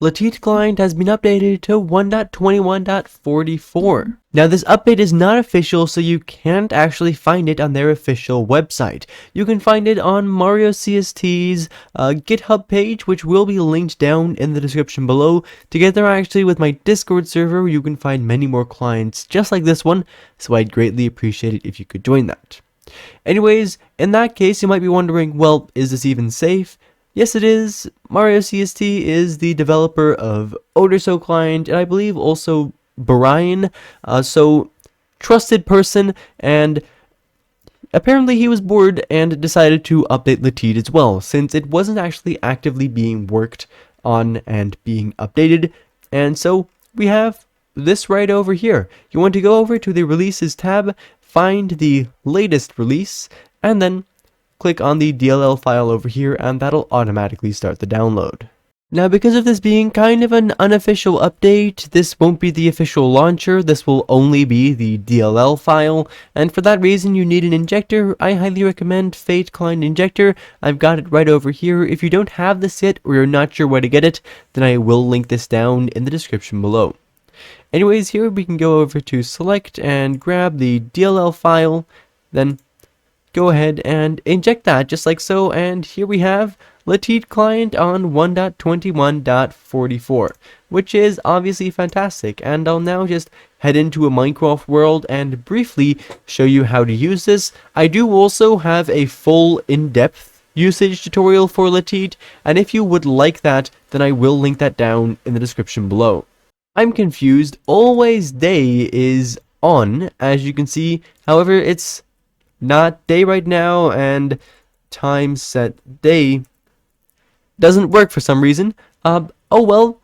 Latite Client has been updated to 1.21.44. Now this update is not official, so you can't actually find it on their official website. You can find it on Mario CST's GitHub page, which will be linked down in the description below. Together actually with my Discord server, where you can find many more clients just like this one, so I'd greatly appreciate it if you could join that. Anyways, in that case, you might be wondering, well, is this even safe? Yes, it is. Mario CST is the developer of Odorso Client, and I believe also Brian, so trusted person, and apparently he was bored and decided to update Latite as well, since it wasn't actually actively being worked on and being updated, and so we have this right over here. You want to go over to the Releases tab, find the latest release, and then click on the DLL file over here, and that'll automatically start the download. Now, because of this being kind of an unofficial update, this won't be the official launcher. This will only be the DLL file, and for that reason you need an injector. I highly recommend Fate Client Injector. I've got it right over here. If you don't have this yet, or you're not sure where to get it, then I will link this down in the description below. Anyways, here we can go over to select and grab the DLL file, then go ahead and inject that just like so, and here we have Latite Client on 1.21.44, which is obviously fantastic. And I'll now just head into a Minecraft world and briefly show you how to use this. I do also have a full in-depth usage tutorial for Latite, and if you would like that, then I will link that down in the description below. I'm confused. Always day is on, as you can see. However, it's not day right now, and time set day doesn't work for some reason. Oh well,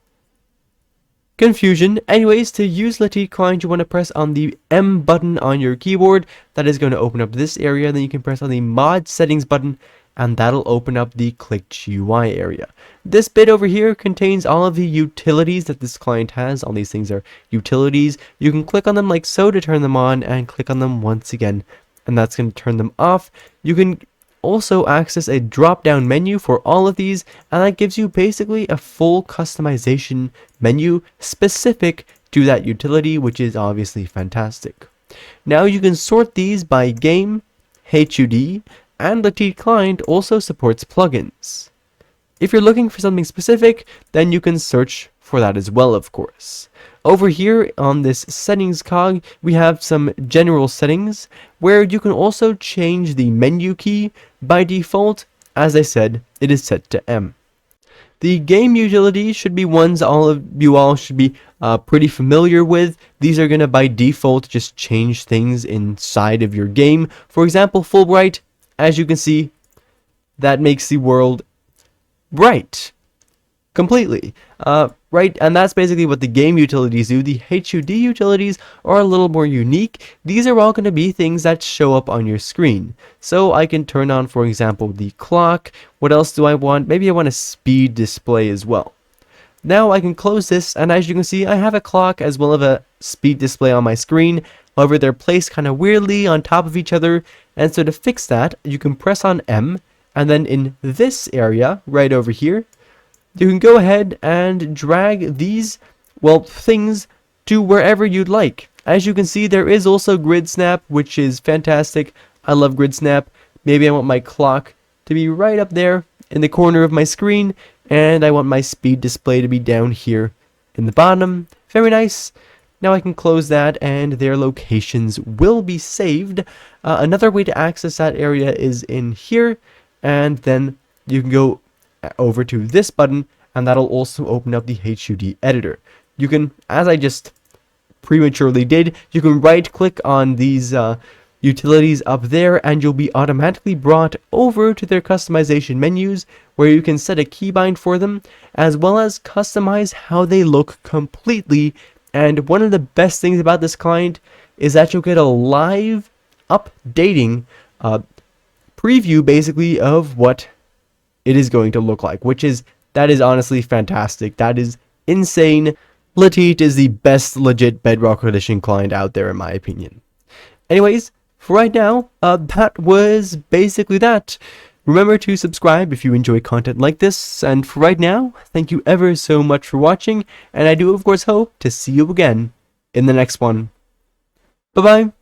confusion. Anyways, to use Latite Client, you want to press on the M button on your keyboard. That is going to open up this area, and then you can press on the mod settings button, and that'll open up the clicked UI area. This bit over here contains all of the utilities that this client has. All these things are utilities. You can click on them like so to turn them on, and click on them once again, and that's going to turn them off. You can also access a drop down menu for all of these, and that gives you basically a full customization menu specific to that utility, which is obviously fantastic. Now you can sort these by game, HUD, and Latite Client also supports plugins. If you're looking for something specific, then you can search for that as well, of course. Over here on this settings cog, we have some general settings where you can also change the menu key. By default, as I said, it is set to M. The game utilities should be ones you all should be pretty familiar with. These are going to by default just change things inside of your game. For example, full bright, as you can see, that makes the world bright completely. Right, and that's basically what the game utilities do. The HUD utilities are a little more unique. These are all going to be things that show up on your screen. So I can turn on, for example, the clock. What else do I want? Maybe I want a speed display as well. Now I can close this, and as you can see, I have a clock as well as a speed display on my screen. However, they're placed kind of weirdly on top of each other, and so to fix that, you can press on M, and then in this area, right over here, you can go ahead and drag these, well, things to wherever you'd like. As you can see, there is also grid snap, which is fantastic. I love grid snap. Maybe I want my clock to be right up there in the corner of my screen, and I want my speed display to be down here in the bottom. Very nice. Now I can close that, and their locations will be saved. Another way to access that area is in here, and then you can go over to this button, and that'll also open up the HUD editor. You can, as I just prematurely did, you can right click on these utilities up there, and you'll be automatically brought over to their customization menus, where you can set a keybind for them, as well as customize how they look completely. And one of the best things about this client is that you'll get a live updating preview basically of what it is going to look like, that is honestly fantastic. That is insane. Latite is the best legit Bedrock Edition client out there in my opinion. Anyways, for right now, that was basically that. Remember to subscribe if you enjoy content like this, and for right now, thank you ever so much for watching, and I do of course hope to see you again in the next one. Bye bye.